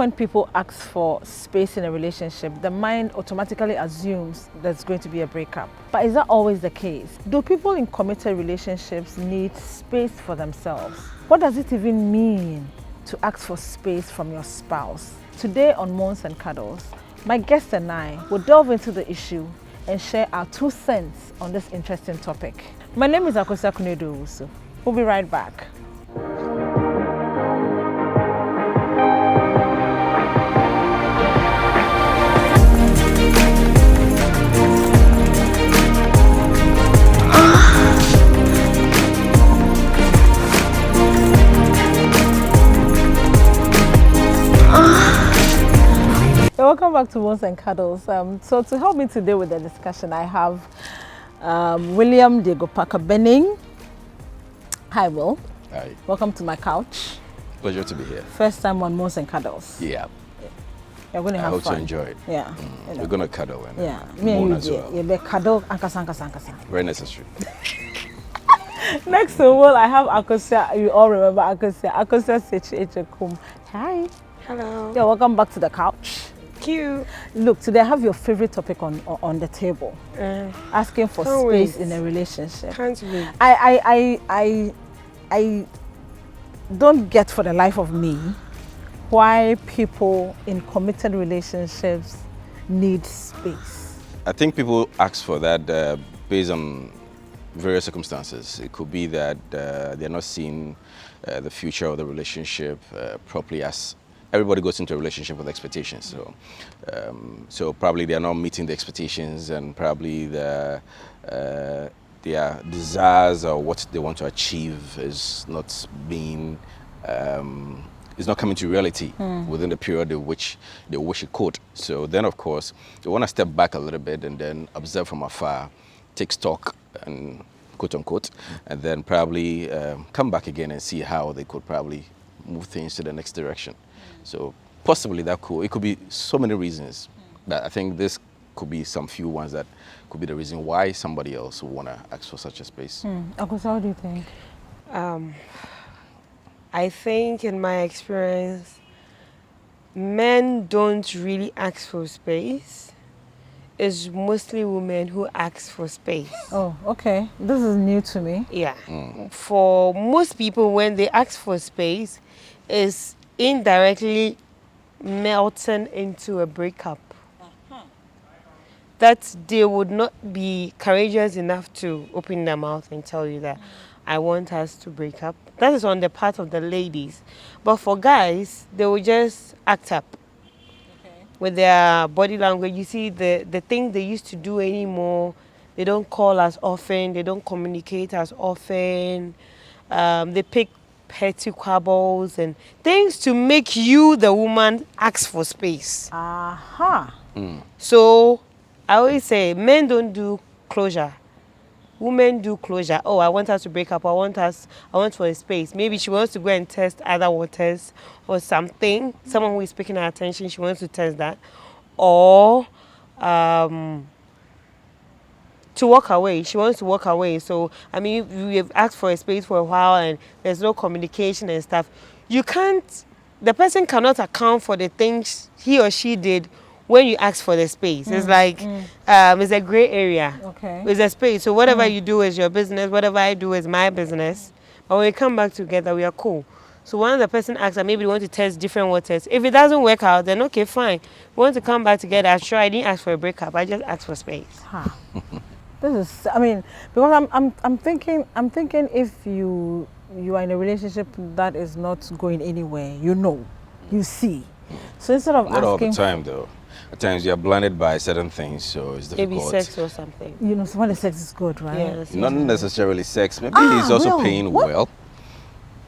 when people ask for space in a relationship, the mind automatically assumes there's going to be a breakup. But is that always the case? Do people in committed relationships need space for themselves? What does it even mean to ask for space from your spouse? Today on Moans and Cuddles, my guest and I will delve into the issue and share our 2 cents on this interesting topic. My name is Akosia Kunedu. We'll be right back. Welcome back to Moans and Cuddles. So to help me today with the discussion, I have William Diego Parker Benning. Hi, Will. Hi. Welcome to my couch. Pleasure to be here. First time on Moans and Cuddles. Yeah. You're going to have fun. I hope to enjoy it. Yeah. We're going to cuddle and me and moan you as well. You be cuddle, ankasa. Very necessary. Next to Will, I have Akosia. You all remember Akosia. Akosia Sechi. Hi. Hello. Yeah, welcome back to the couch. Cute. Look, today I have your favorite topic on the table. Asking for space in a relationship. Can't wait. I don't get for the life of me why people in committed relationships need space. I think people ask for that based on various circumstances. It could be that they're not seeing the future of the relationship properly, as everybody goes into a relationship with expectations. So probably they are not meeting the expectations, and probably their desires or what they want to achieve is not being is not coming to reality within the period in which they wish it could. So then, of course, they want to step back a little bit and then observe from afar, take stock, and quote unquote, and then probably come back again and see how they could probably move things to the next direction. So possibly it could be so many reasons, but I think this could be some few ones that could be the reason why somebody else would want to ask for such a space. Akosia, what do you think? I think in my experience, men don't really ask for space. It's mostly women who ask for space. Oh, okay. This is new to me. Yeah. For most people, when they ask for space, it's indirectly melting into a breakup. That they would not be courageous enough to open their mouth and tell you that I want us to break up. That is on the part of the ladies. But for guys, they will just act up with their body language. You see, the thing they used to do anymore, they don't call as often, they don't communicate as often. They pick petty quabbles and things to make you, the woman, ask for space. So I always say, men don't do closure. Women do closure. Oh, I want us to break up. I want for a space. Maybe she wants to go and test other waters or something. Someone who is picking her attention, she wants to test that. Or to walk away. She wants to walk away. So, I mean, we have asked for a space for a while and there's no communication and stuff. The person cannot account for the things he or she did when you ask for the space. It's like, it's a gray area. Okay. It's a space. So whatever you do is your business. Whatever I do is my business. But when we come back together, we are cool. So when the person asks, maybe they want to test different waters. If it doesn't work out, then okay, fine. We want to come back together. I'm sure I didn't ask for a breakup. I just asked for space. This is, I mean, because I'm thinking if you are in a relationship that is not going anywhere, you see. So instead of not asking, all the time though. At times you are blinded by certain things, so it's difficult. Maybe sex or something. When the sex is good, right? Yeah, not necessarily sex. Maybe he's also paying well.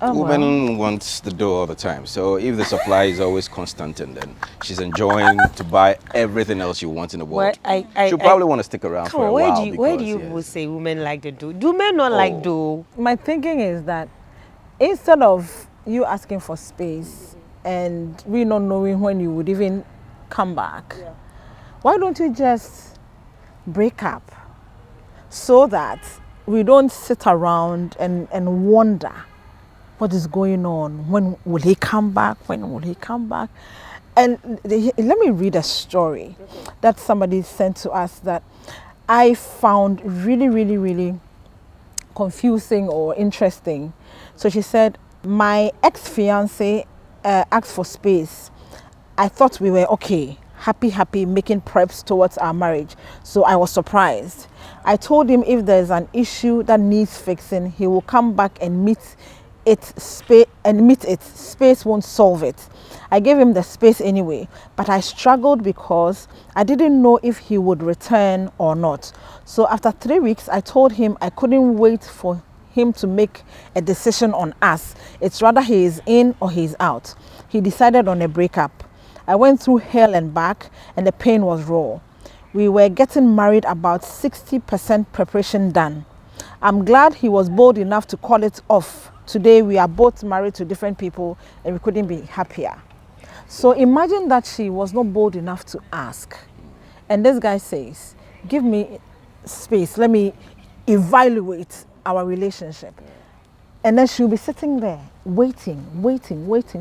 Women want the dough all the time. So if the supply is always constant and then she's enjoying to buy everything else you want in the world, she'll probably want to stick around for a while. Where do you say women like the dough? Do men not like dough? My thinking is that instead of you asking for space and we not knowing when you would even come back, why don't you just break up so that we don't sit around and wonder what is going on, when will he come back, And let me read a story that somebody sent to us that I found really, really, really confusing or interesting. So she said, my ex-fiance asked for space. I thought we were okay, happy, making preps towards our marriage. So I was surprised. I told him if there's an issue that needs fixing, he will come back and meet it. Space won't solve it. I gave him the space anyway, but I struggled because I didn't know if he would return or not. So after 3 weeks, I told him I couldn't wait for him to make a decision on us. It's rather he is in or he is out. He decided on a breakup. I went through hell and back, and the pain was raw. We were getting married, about 60% preparation done. I'm glad he was bold enough to call it off. Today we are both married to different people and we couldn't be happier. So imagine that she was not bold enough to ask. And this guy says, give me space, let me evaluate our relationship. And then she'll be sitting there waiting.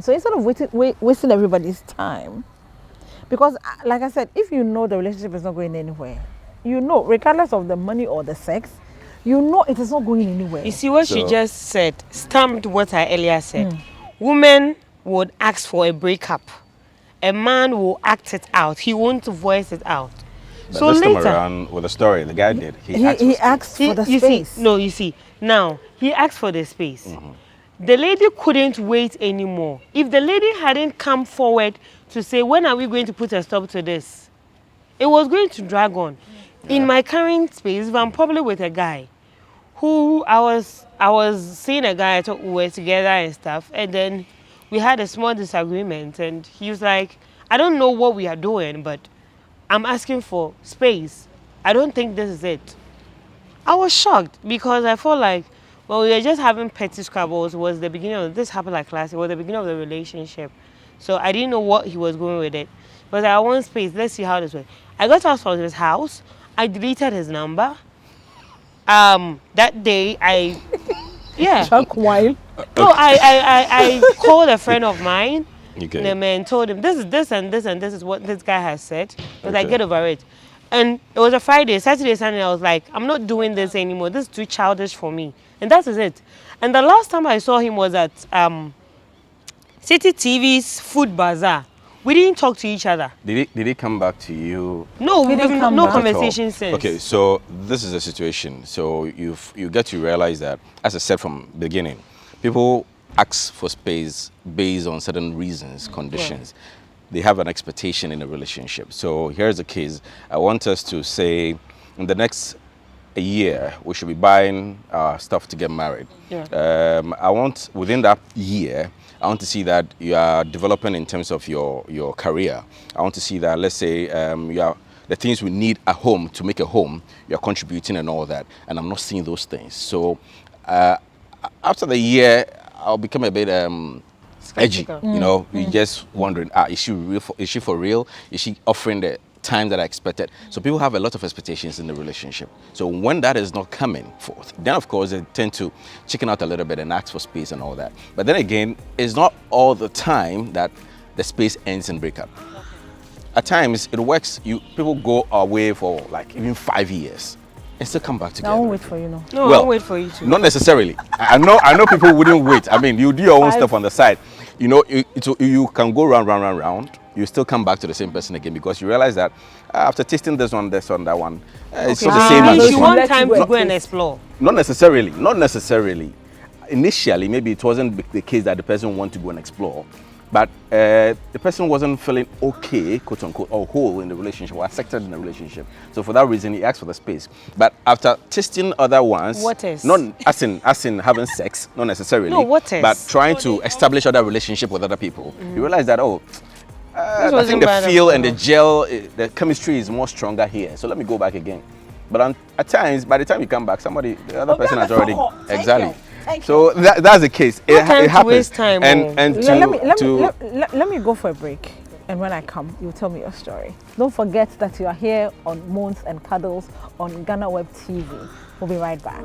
So instead of wasting everybody's time, because like I said, if you know the relationship is not going anywhere, you know, regardless of the money or the sex, you know it is not going anywhere. You see what she just said, stamped what I earlier said. Women would ask for a breakup. A man will act it out. He won't voice it out. But So this time later, around with the story, the guy did. He asked for the you space. see, no, you see, now he asked for the space. The lady couldn't wait anymore. If the lady hadn't come forward to say, when are we going to put a stop to this? It was going to drag on. In my current space, if I'm probably with a guy who I was seeing a guy, I thought we were together and stuff, and then we had a small disagreement, and he was like, I don't know what we are doing, but I'm asking for space. I don't think this is it. I was shocked because I felt like, well, we were just having petty squabbles. It was the beginning of this happened like last year. It was the beginning of the relationship. So I didn't know what he was going with it. But I want space. Let's see how this went. I got out of his house. I deleted his number. That day Chuck wine. No, I called a friend of mine. Okay. And the man told him, this is what this guy has said. But I Okay. get over it. And it was a Friday, Saturday, Sunday, I was like, I'm not doing this anymore. This is too childish for me. And that is it. And the last time I saw him was at City TV's Food Bazaar. We didn't talk to each other. Did he come back to you? No, He we've didn't come no back. conversation since. Okay, so this is the situation. So you get to realize that, as I said from the beginning, people ask for space based on certain reasons, conditions. They have an expectation in a relationship. So here's the case. I want us to say, in the next year, we should be buying stuff to get married. Yeah. I want, within that year, I want to see that you are developing in terms of your career. I want to see that, let's say, you are the things we need at home to make a home, you're contributing and all that. And I'm not seeing those things. So after the year, I'll become a bit edgy. You know, you're just wondering, is she real? Is she for real? Is she offering the time that I expected? So people have a lot of expectations in the relationship. So when that is not coming forth, then of course they tend to chicken out a little bit and ask for space and all that. But then again, it's not all the time that the space ends in breakup. At times it works. People go away for like even 5 years and still come back together. I won't wait for you, no. No, Well, I'll wait for you to. Not necessarily. I know people wouldn't wait. I mean, you do your own stuff on the side. You know, you can go round. You still come back to the same person again because you realize that after tasting this one, that one, it's not the same as She this one. want time to go and explore. Not necessarily. Initially, maybe it wasn't the case that the person wanted to go and explore, but the person wasn't feeling okay, quote unquote, or whole in the relationship or accepted in the relationship. So for that reason, he asked for the space. But after tasting other ones, What is? not as in having sex, not necessarily, No, what is? but trying to establish other relationship with other people, you realize that I wasn't think the bad at feel all. and the gel, the chemistry is more stronger here. So let me go back again. But at times, by the time you come back, the other person has already exactly. So that's the case. No time It to happens. waste time, And Let me go for a break. And when I come, you tell me your story. Don't forget that you are here on Moans and Cuddles on Ghana Web TV. We'll be right back.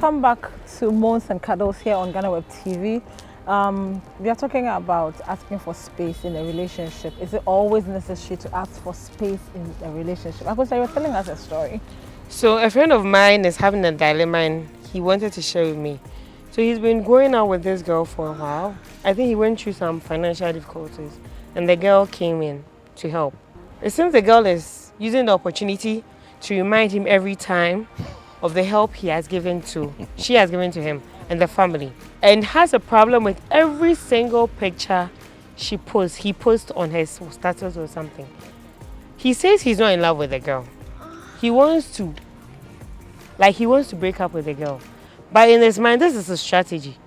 Welcome back to Moans and Cuddles here on Ghana Web TV. We are talking about asking for space in a relationship. Is it always necessary to ask for space in a relationship? Because you were telling us a story. So a friend of mine is having a dilemma and he wanted to share with me. So he's been going out with this girl for a while. I think he went through some financial difficulties and the girl came in to help. It seems the girl is using the opportunity to remind him every time of the help she has given to him and the family, and has a problem with every single picture he posts on his status or something. He says he's not in love with the girl. He wants to break up with the girl. But in his mind, this is a strategy.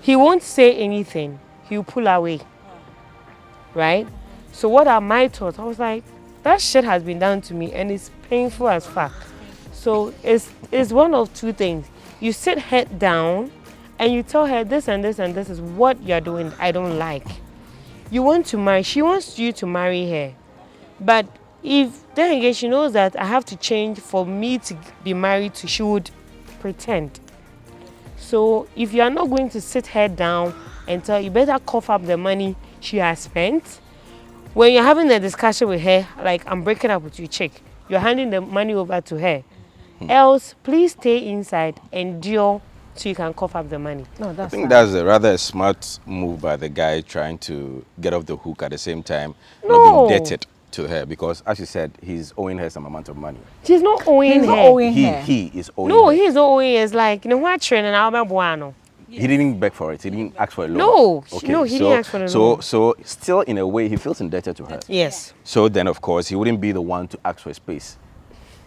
He won't say anything. He'll pull away. Right? So what are my thoughts? I was like, that shit has been done to me and it's painful as fuck. So it's one of two things. You sit head down and you tell her this and this and this is what you're doing I don't like. You want to marry. She wants you to marry her. But if then again she knows that I have to change for me to be married to, she would pretend. So if you are not going to sit head down and tell, you better cough up the money she has spent. When you're having a discussion with her, like I'm breaking up with you, chick, you're handing the money over to her. Else, please stay inside, endure so you can cough up the money. No, I think that's a rather smart move by the guy trying to get off the hook at the same time, not being indebted to her, because as you said, he's owing her some amount of money. She's not owing He's her. not owing her. He is owing No, her. he's not owing. It's like, you know what, training Alma. He didn't beg for it. He didn't ask for a loan. No, Okay, no, he didn't ask for a loan. So still in a way, he feels indebted to her. Yes. So then, of course, he wouldn't be the one to ask for space.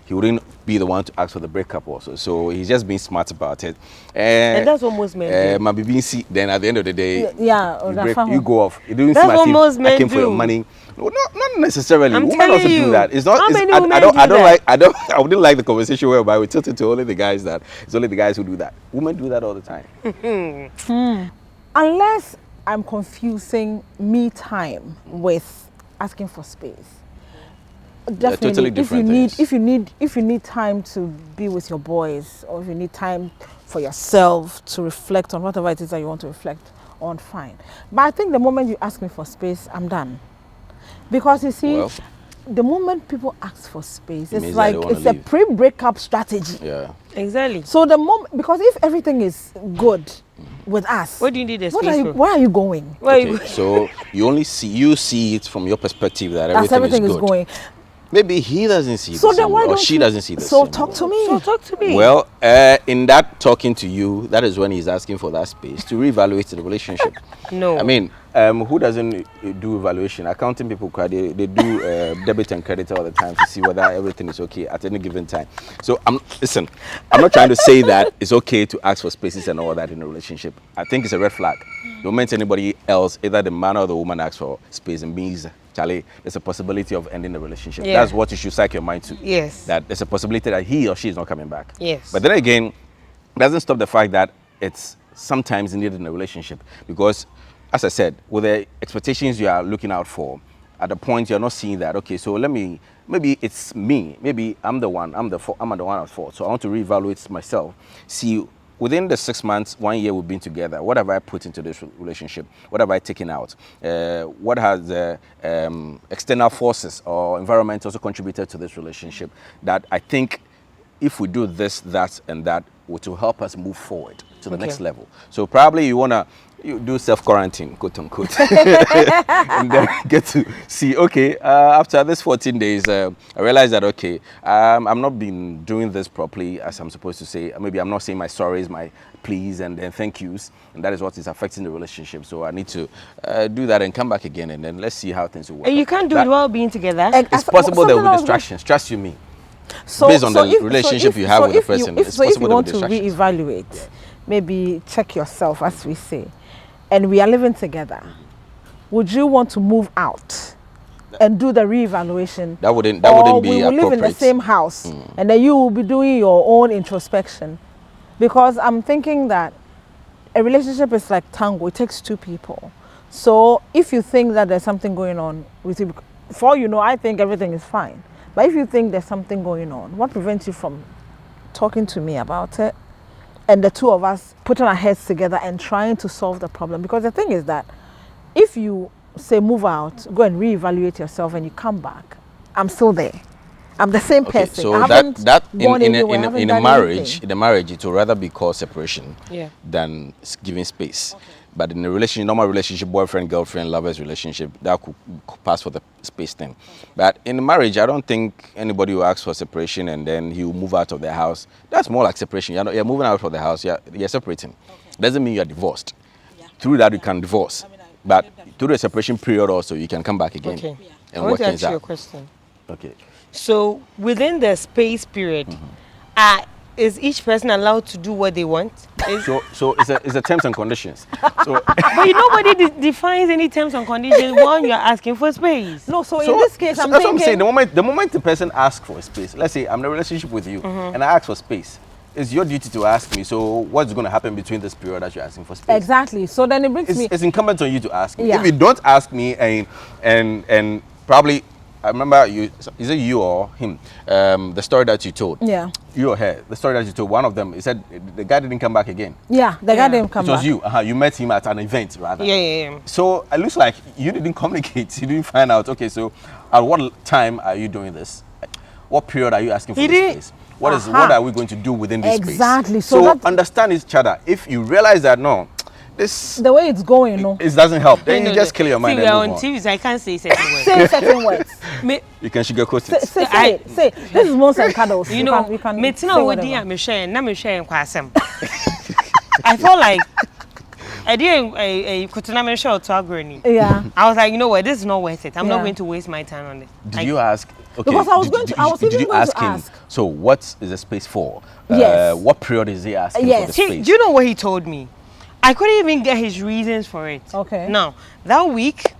He wouldn't be the one to ask for the breakup also. So he's just being smart about it. And that's what most men do. My BBC, then at the end of the day, you go off. It didn't That's seem as what if most men I came for your do. money. No, not necessarily. I'm Women telling also you. do that. It's not. How It's, many I women don't. do I don't that? like. I wouldn't like the conversation whereby we tilt it to only the guys that. It's only the guys who do that. Women do that all the time. Unless I'm confusing me time with asking for space. Definitely, totally different if you need time to be with your boys, or if you need time for yourself to reflect on whatever it is that you want to reflect on, fine. But I think the moment you ask me for space, I'm done. Because you see, Well, the moment people ask for space, it's means that like they wanna it's a leave. pre-breakup strategy. Yeah. Exactly. So the moment, because if everything is good with us, What do you need a space for? where are you going? Where you Okay, so you see it from your perspective that That's everything, everything is good. going. Maybe he doesn't see So the then same why way, or don't she you- doesn't see the So same talk way. to me. So talk to me. Well, in that talking to you, that is when he's asking for that space to reevaluate the relationship. No. I mean, who doesn't do evaluation? Accounting people, they do debit and credit all the time to see whether everything is okay at any given time. So, I'm not trying to say that it's okay to ask for spaces and all that in a relationship. I think it's a red flag. The moment anybody else, either the man or the woman, asks for space and means, Charlie, there's a possibility of ending the relationship. Yeah. That's what you should psych your mind to. Yes. That there's a possibility that he or she is not coming back. Yes. But then again, it doesn't stop the fact that it's sometimes needed in a relationship. Because, as I said, with the expectations you are looking out for, at the point you're not seeing that, okay, so maybe it's me. Maybe I'm the one at fault. So I want to reevaluate myself. See, within the 6 months, 1 year we've been together, what have I put into this relationship? What have I taken out? What has the external forces or environment also contributed to this relationship that I think if we do this, that, and that, it will help us move forward to the next level. So probably you do self-quarantine, quote unquote, and then get to see, okay, after this 14 days, I realized that, okay, I'm not been doing this properly as I'm supposed to say. Maybe I'm not saying my sorries, my please, and then thank yous, and that is what is affecting the relationship. So I need to do that and come back again, and then let's see how things will work. And you can't do it while being together. It's possible there will be distractions, trust you me. Based on the relationship you have with the person, it's so if possible you want there to will be distractions. reevaluate, maybe check yourself, as we say, and we are living together, would you want to move out and do the reevaluation? That wouldn't Or be we will live in the appropriate. same house, and then you will be doing your own introspection? Because I'm thinking that a relationship is like tango, it takes two people. So if you think that there's something going on with you, for all you know, I think everything is fine. But if you think there's something going on, what prevents you from talking to me about it and the two of us putting our heads together and trying to solve the problem. Because the thing is that if you say move out, go and reevaluate yourself, and you come back, I'm still there. I'm the same Okay, person. so I haven't gone anywhere, haven't in a done marriage, anything. in a marriage, it will rather be called separation Yeah. than giving space. But in a relationship, normal relationship, boyfriend, girlfriend, lovers relationship, that could pass for the space thing. But in a marriage, I don't think anybody will ask for separation and then he will move out of the house. That's more like separation. You're moving out of the house. You're separating. Doesn't mean you're divorced. Through that, you can divorce. But through the separation period also, you can come back again Okay. and I want work to things ask you a out. question. Okay. So within the space period, is each person allowed to do what they want? So it's a terms and conditions. So But nobody defines any terms and conditions when you're asking for space. No, so in this case, I'm that's thinking. what I'm saying. The moment the person asks for space, let's say I'm in a relationship with you and I ask for space, it's your duty to ask me. So what's going to happen between this period that you're asking for space? Exactly. So then it brings me. It's incumbent on you to ask me. Yeah. If you don't ask me and probably I remember you, is it you or him? The story that you told. Yeah. You or her. The story that you told. One of them, he said the guy didn't come back again. Yeah, the guy didn't come It was back. you. You met him at an event, rather. Yeah. So it looks like you didn't communicate. You didn't find out. Okay, so at what time are you doing this? What period are you asking for He this didn't- space? What are we going to do within this Exactly. space? So So that- understand each other. If you realize that no, this The way it's going, no. it doesn't help, then No, you just kill your mind See, we and are move on on. TV, so I can't say certain words. Say certain words. You can sugarcoat Say, it. say, say, it. Say. This is Moans and Cuddles. You know, you can me say tina whatever. wodi a me share na me share kwasem. I felt like I didn't kutuna me share to agree. Yeah. I was like, you know what, this is not worth it. I'm Yeah. not going to waste my time on this. Did you ask? Okay. Because I was did even you going ask to him? ask. So what is the space for? Yes. What period is he asking for Yes. the See, space? do you know what he told me? I couldn't even get his reasons for it. Okay. Now, that week,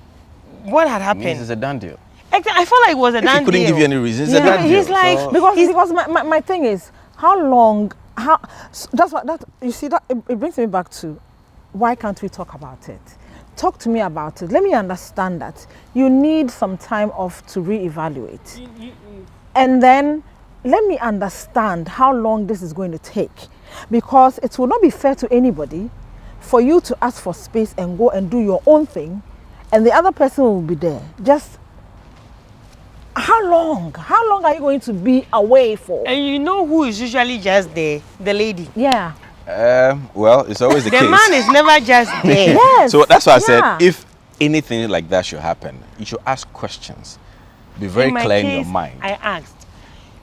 what had Means happened? it's a done deal. I felt like it was a If done he couldn't deal. give you any reasons, it's Yeah, a done deal. he's like- So- Because my thing is, how long, that's what, that, you see, that it brings me back to, why can't we talk about it? Talk to me about it. Let me understand that. You need some time off to reevaluate. And then let me understand how long this is going to take. Because it will not be fair to anybody for you to ask for space and go and do your own thing, and the other person will be there. Just how long? How long are you going to be away for? And you know who is usually just there? The lady. Yeah. Well, it's always the The case. man is never just there. Yes. So that's why I Yeah. said, if anything like that should happen, you should ask questions. Be very In my clear in case, your mind. I asked.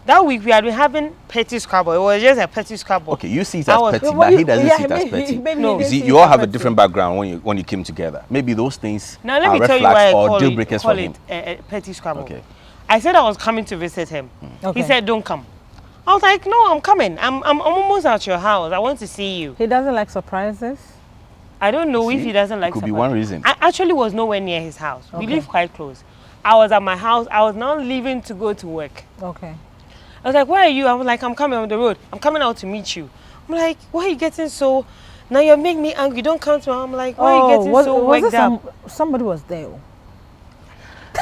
That week we had been having petty scrabble. It was just a petty scrabble. Okay, you see it I as was- petty, Well, but you- he doesn't yeah, see it as maybe- petty. maybe No. he You didn't see, see you it all as have a petty. different background when you came together. Maybe those things Now let are me red tell you why flags I or call deal it, breakers call for him. it a petty scrabble. Okay. I said I was coming to visit him. Okay. He said, "Don't come." I was like, "No, I'm coming. I'm almost at your house. I want to see you." He doesn't like surprises. I don't know if See, he doesn't like. could be surprise. one reason. I actually was nowhere near his house. We Okay. live quite close. I was at my house. I was now leaving to go to work. Okay. I was like, "Where are you?" I was like, "I'm coming on the road. I'm coming out to meet you." I'm like, "Why are you getting so? Now you're making me angry. Don't come to me." I'm like, "Why are you getting so was worked it up?" somebody was there?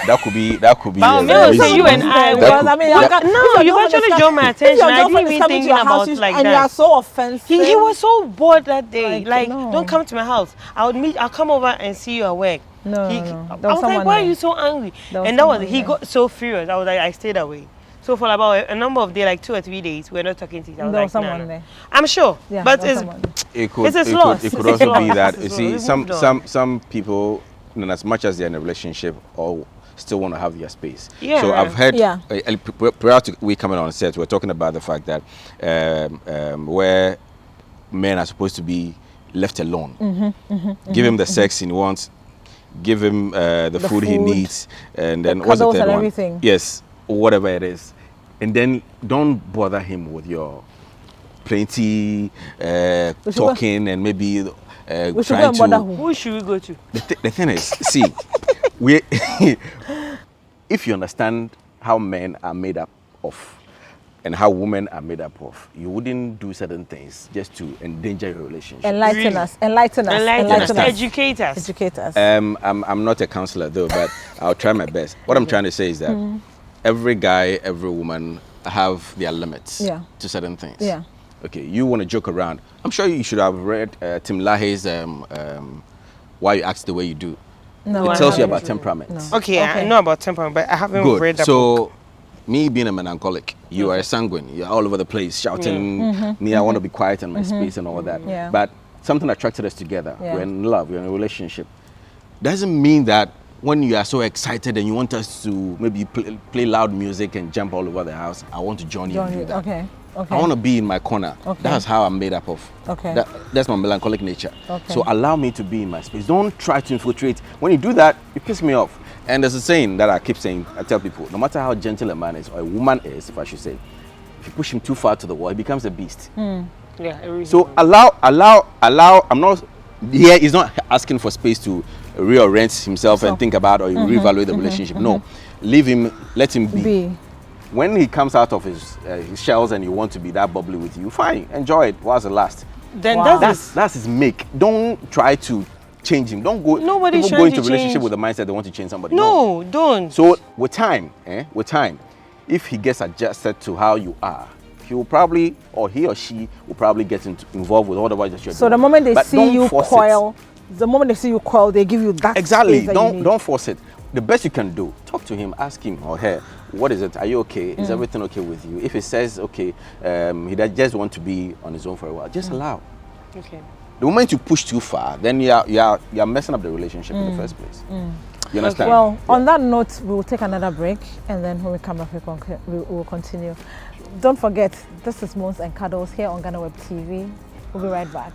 That could be. But a me will reason. say you and I. That Well, could- I mean, that- I can't- No, if your you've girlfriend actually is drawn my if your attention. I girlfriend didn't is even coming to thinking your house, about like and you that. are so offensive. He was so bored that day. Like, Like, no. don't come to my house. I'll come over and see you at work. No, He- no. There I was was like, someone why there. are you so angry? There was And that was someone he there. got so furious. I was like, I stayed away. So for about a number of days, like 2 or 3 days, we're not talking to each other. There Like, was someone no. there. I'm sure, Yeah, but there was it's someone there. It could, It's a it loss. could, it could It's a also be loss. that It's you a see loss. We've moved on. some people, as much as they're in a relationship, or still want to have their space. Yeah. So I've heard Yeah. prior to we coming on set, we're talking about the fact that where men are supposed to be left alone. Give him the sex he wants, give him the food he food, needs, and then the what's the cuddles third and one? everything. Yes, whatever it is, and then don't bother him with your plenty We should go- talking and maybe We should go trying and bother to. who? who should we go to? The thing is, see, we if you understand how men are made up of and how women are made up of, you wouldn't do certain things just to endanger your relationship. Enlighten Really? us. Enlighten us. Enlighten us, us. educate us. Educate us. I'm not a counselor though, but I'll try my best. What I'm trying to say is that every guy, every woman have their limits Yeah. to certain things. Yeah. Okay, you want to joke around. I'm sure you should have read Tim LaHaye's Why You Act the Way You Do. No, It I tells you haven't. about temperament. Okay, Okay. I know about temperament, but I haven't Good. read that so, book. me being a melancholic, you are a sanguine. You're all over the place shouting, me, I want to be quiet in my space and all that. Yeah. But something attracted us together. Yeah. We're in love, we're in a relationship. Doesn't mean that when you are so excited and you want us to maybe play loud music and jump all over the house, I want to join you and do that. Okay. Okay. I want to be in my corner. Okay. That's how I'm made up of. Okay. That's my melancholic nature. Okay. So allow me to be in my space. Don't try to infiltrate. When you do that, you piss me off. And there's a saying that I keep saying, I tell people, no matter how gentle a man is, or a woman is, if I should say, if you push him too far to the wall, he becomes a beast. Yeah, So allow, I'm not, here he's not asking for space to reorient himself and think about or reevaluate the relationship. No, leave him, let him be. When he comes out of his shells and you want to be that bubbly with you, fine, enjoy it whilst it lasts. Then Wow. That's his make. Don't try to change him. Don't go. Nobody's people trying go into to relationship change. with the mindset they want to change somebody. No, don't. So with time, if he gets adjusted to how you are, he will probably, or he or she will probably get involved with whatever that you're So doing. the moment they But see don't you force it. coil, they give you that Exactly. space that you need. Don't force it. The best you can do, talk to him, ask him or her, what is it? Are you okay? Is everything okay with you? If he says okay, he just want to be on his own for a while, just allow. Okay. The moment you push too far, then you're messing up the relationship in the first place. You understand? Well, on that note, we will take another break, and then when we come back, we will continue. Don't forget, this is Moans and Cuddles here on Ghana Web TV. We'll be right back.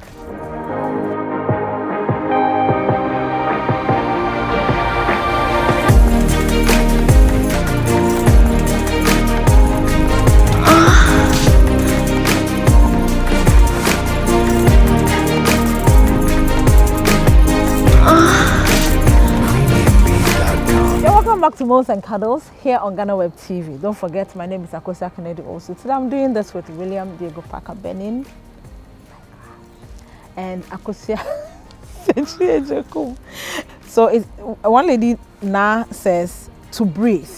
Welcome back to Moans and Cuddles here on Ghana Web TV. Don't forget, my name is Akosia Kennedy also. Today I'm doing this with William Diego Parker Benin and Akosia Jacob. So one lady now says to breathe.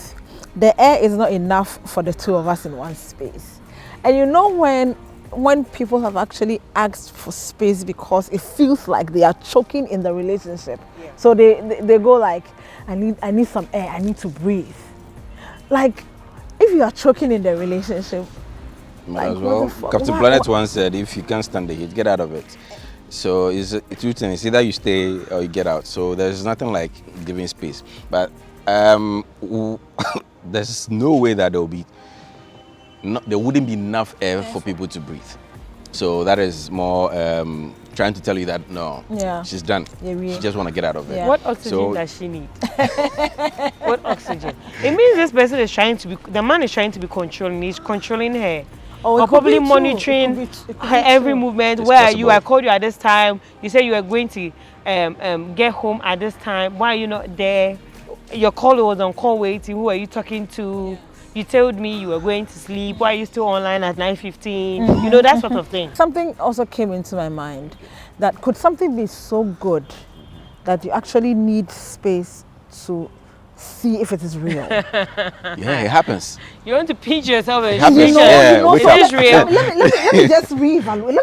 The air is not enough for the two of us in one space. And you know when people have actually asked for space because it feels like they are choking in the relationship. Yeah. So they go like, I need some air, I need to breathe. Like, if you are choking in the relationship, might like, as well. Captain Planet once said, if you can't stand the heat, get out of it. So it's two things, either you stay or you get out. So there's nothing like giving space. But there's no way that there wouldn't be enough air for people to breathe. So that is more trying to tell you that no, she's done. Yeah, she just want to get out of it. Yeah. What oxygen does she need? What oxygen? It means this person is the man is trying to be controlling. He's controlling her. Or probably monitoring her every movement. Where are you? I called you at this time. You said you were going to get home at this time. Why are you not there? Your call was on call waiting. Who are you talking to? You told me you were going to sleep. Why are you still online at 9:15? You know, that sort of thing. Something also came into my mind, that could something be so good that you actually need space to see if it is real? Yeah, it happens. You want to pinch yourself and happens. is this real? Let me just reevaluate.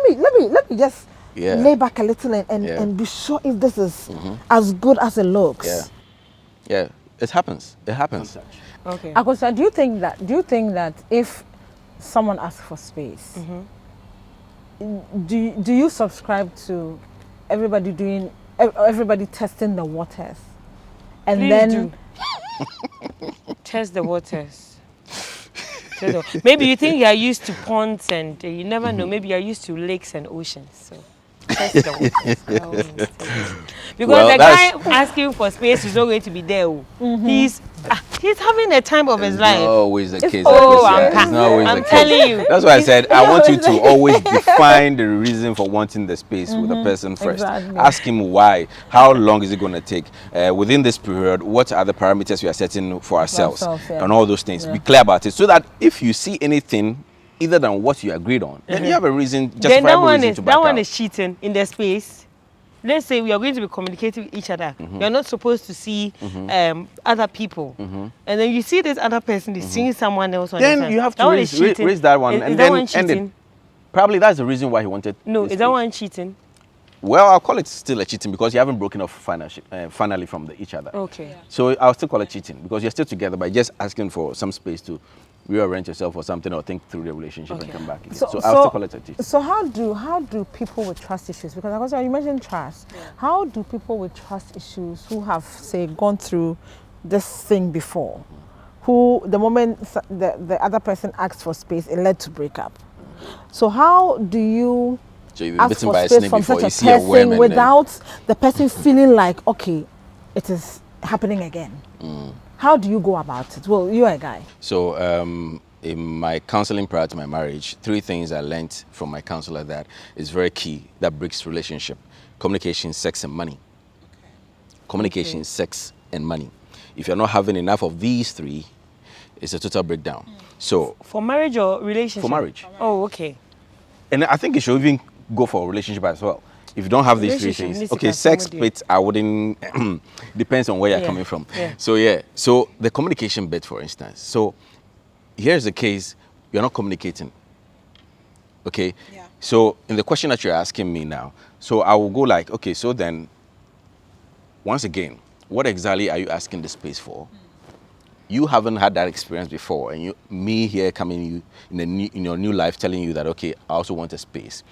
Let me just lay back a little and be sure if this is as good as it looks. Yeah, it happens. It happens. Okay. Akosia, do you think that if someone asks for space, do you subscribe to everybody testing the waters, and Please then do. Test the waters. Maybe you think you are used to ponds and you never know. Maybe you are used to lakes and oceans. So test the waters. Because the guy asking for space is not going to be there. He's having the time of his life. Not always the case. I'm telling you. That's why I said I want you to always define the reason for wanting the space with the person first. Exactly. Ask him why. How long is it going to take? Within this period, what are the parameters we are setting for ourselves? And all those things. Be clear about it, so that if you see anything other than what you agreed on, then you have a reason, justifiable reason to back out. That one is cheating in the space. Let's say we are going to be communicating with each other. We are not supposed to see other people. And then you see this other person is seeing someone else on the side. Then you have to raise that one and then end it. Probably that's the reason why he wanted. No, this is that space. one cheating? Well, I'll call it still a cheating because you haven't broken off finally from each other. Okay. So I'll still call it cheating because you're still together, but just asking for some space to rearrange yourself or something, or think through the relationship and come back again. So I'll still call it a cheating. So how do people with trust issues, because you mentioned trust, how do people with trust issues who have, say, gone through this thing before, who the moment the other person asked for space, it led to breakup? So how do you So you've been ask bitten for by a space snake from before such you a see a worm person and without the person feeling like, okay, it is happening again? How do you go about it? Well, you're a guy. So in my counseling prior to my marriage, 3 things I learned from my counselor that is very key that breaks relationship: communication, sex, and money. Communication, sex, and money. If you're not having enough of these 3, it's a total breakdown. So For marriage or relationship? for marriage. Oh, okay. And I think you should even go for a relationship as well. If you don't have these 3 Relationship things, needs to okay, sex, accommodate. bit, I wouldn't, depends on where you're Yeah, coming from. yeah. So the communication bit, for instance. So here's the case, you're not communicating, okay? Yeah. So in the question that you're asking me now, so I will go like, okay, so then, once again, what exactly are you asking the space for? You haven't had that experience before, and me here coming you in your new life telling you that, okay, I also want a space.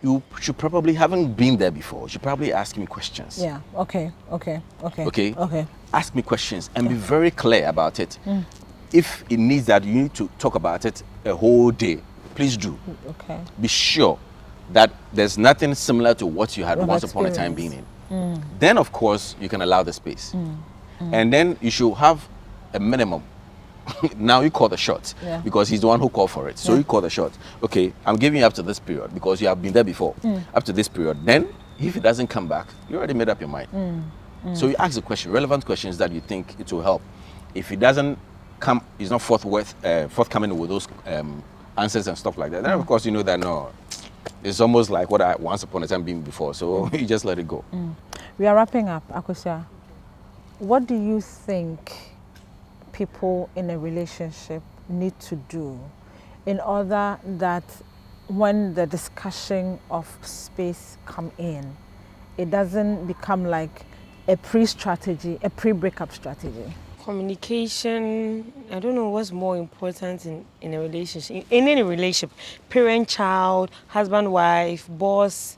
You should probably haven't been there before. You should probably ask me questions. Yeah. Okay. Okay. Ask me questions and be very clear about it. If it needs that you need to talk about it a whole day, please do. Okay. Be sure that there's nothing similar to what you had Of once upon a time being experience. in. Then, of course, you can allow the space. And then you should have a minimum. Now you call the shot because he's the one who called for it. So you call the shot. Okay, I'm giving you up to this period because you have been there before. Up to this period. Then, if it doesn't come back, you already made up your mind. So you ask the question, relevant questions that you think it will help. If it doesn't come, it's not forthcoming with those answers and stuff like that. Then, of course, you know that no, it's almost like what I once upon a time been before. So you just let it go. We are wrapping up, Akosia. What do you think people in a relationship need to do in order that when the discussion of space come in, it doesn't become like a pre-strategy, a pre-breakup strategy? Communication, I don't know what's more important in a relationship. In any relationship, parent, child, husband, wife, boss.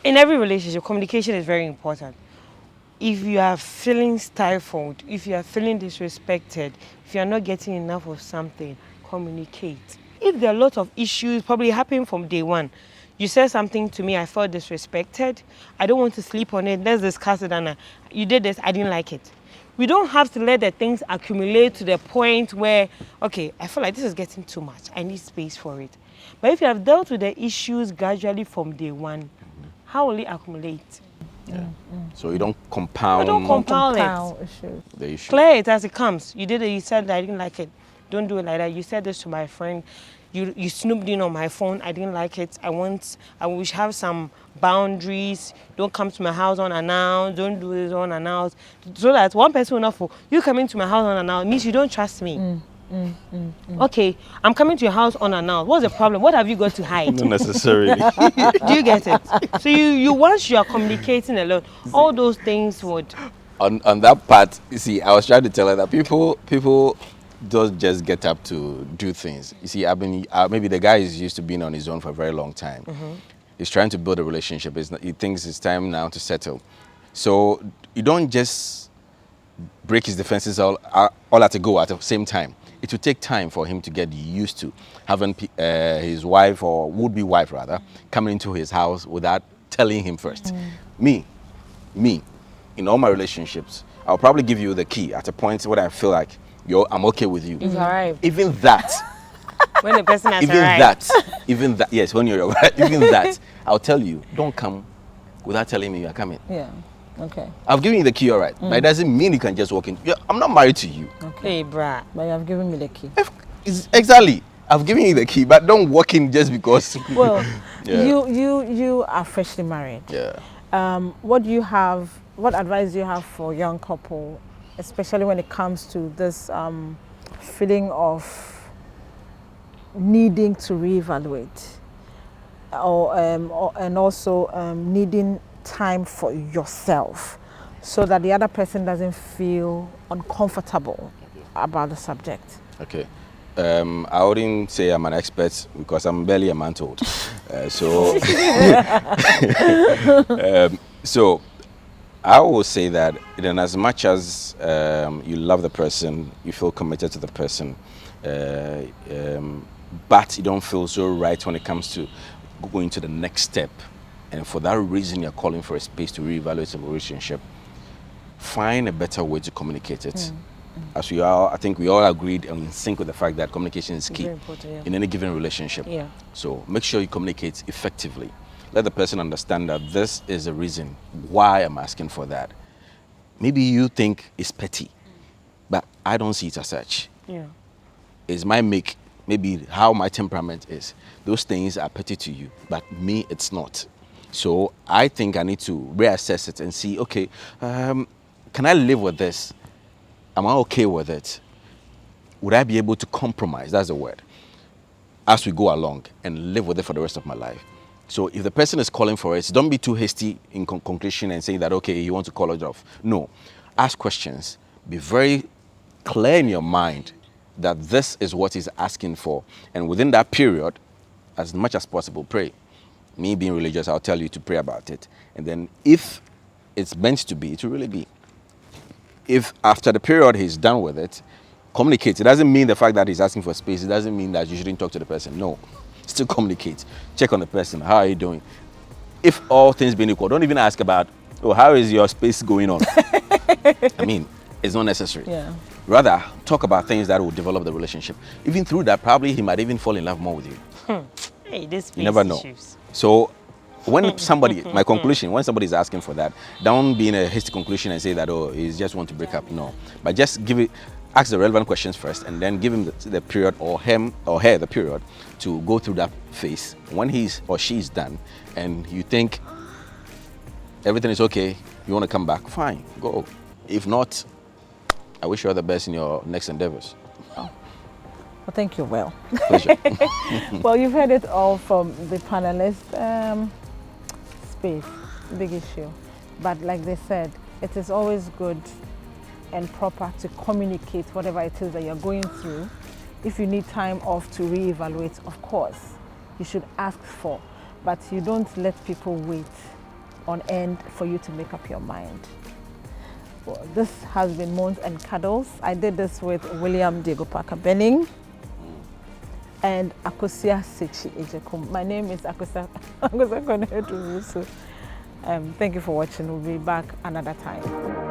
In every relationship, communication is very important. If you are feeling stifled, if you are feeling disrespected, if you are not getting enough of something, communicate. If there are a lot of issues probably happening from day one, you said something to me, I felt disrespected, I don't want to sleep on it, let's discuss it, and you did this, I didn't like it. We don't have to let the things accumulate to the point where, okay, I feel like this is getting too much, I need space for it. But if you have dealt with the issues gradually from day one, how will it accumulate? So you don't compound, Issues. the issue. Clear it as it comes. You did it, you said that I didn't like it. Don't do it like that. You said this to my friend. You snooped in on my phone. I didn't like it. I wish have some boundaries. Don't come to my house unannounced. Don't do this unannounced. So that one person will not fall. You coming to my house unannounced means you don't trust me. Okay, I'm coming to your house unannounced. What's the problem? What have you got to hide? Not necessarily. Do you get it? So you once you are communicating a lot, all those things would. on that part, you see, I was trying to tell her that people don't just get up to do things. You see, I've been maybe the guy is used to being on his own for a very long time. He's trying to build a relationship. He thinks it's time now to settle. So you don't just break his defenses all at a go at the same time. It will take time for him to get used to having his wife, or would-be wife rather, coming into his house without telling him first. Me, in all my relationships, I'll probably give you the key at a point where I feel like, I'm okay with you. You've arrived. Even that, When the person has even arrived. that, yes, when you're right, even that, I'll tell you, don't come without telling me you're coming. Yeah. Okay. I've given you the key, all right, but it doesn't mean you can just walk in. I'm not married to you. Hey, brah. But you have given me the key. Exactly. I've given you the key, but don't walk in just because. Well, Yeah. you are freshly married. Yeah. What advice do you have for young couple, especially when it comes to this feeling of needing to reevaluate? and also needing time for yourself, so that the other person doesn't feel uncomfortable about the subject. Okay. I wouldn't say I'm an expert because I'm barely a month old. So, so I will say that in as much as you love the person, you feel committed to the person, but you don't feel so right when it comes to going to the next step, and for that reason you're calling for a space to reevaluate the relationship, find a better way to communicate it. As we all, I think we all agreed and in sync with the fact that communication is key in any given relationship. Yeah. So make sure you communicate effectively. Let the person understand that this is the reason why I'm asking for that. Maybe you think it's petty, but I don't see it as such. Yeah. It's my make, maybe how my temperament is. Those things are petty to you, but me, it's not. So I think I need to reassess it and see, okay, can I live with this? Am I okay with it? Would I be able to compromise? That's the word. As we go along and live with it for the rest of my life. So if the person is calling for it, don't be too hasty in conclusion and saying that, okay, you want to call it off. No. Ask questions. Be very clear in your mind that this is what he's asking for. And within that period, as much as possible, pray. Me being religious, I'll tell you to pray about it. And then if it's meant to be, it will really be. If after the period he's done with it, communicate. It doesn't mean the fact that he's asking for space. It doesn't mean that you shouldn't talk to the person. No. Still communicate. Check on the person. How are you doing? If all things being equal, don't even ask about, oh, how is your space going on? I mean, it's not necessary. Yeah. Rather, talk about things that will develop the relationship. Even through that, probably he might even fall in love more with you. Hey, this You never know. issues. So when somebody, my conclusion, when somebody is asking for that, don't be in a hasty conclusion and say that, oh, he just want to break up. No. But just ask the relevant questions first and then give him the period, or him or her the period to go through that phase. When he's or she's done and you think everything is okay, you want to come back, fine, go. If not, I wish you all the best in your next endeavors. Well, thank you, Will. Pleasure. Well, you've heard it all from the panelists. Space, big issue. But like they said, it is always good and proper to communicate whatever it is that you're going through. If you need time off to reevaluate, of course, you should ask for. But you don't let people wait on end for you to make up your mind. Well, this has been Moans and Cuddles. I did this with William Diego Parker Benning and Akosia Sechi Ejekum. My name is Akosia Konedu. Thank you for watching. We'll be back another time.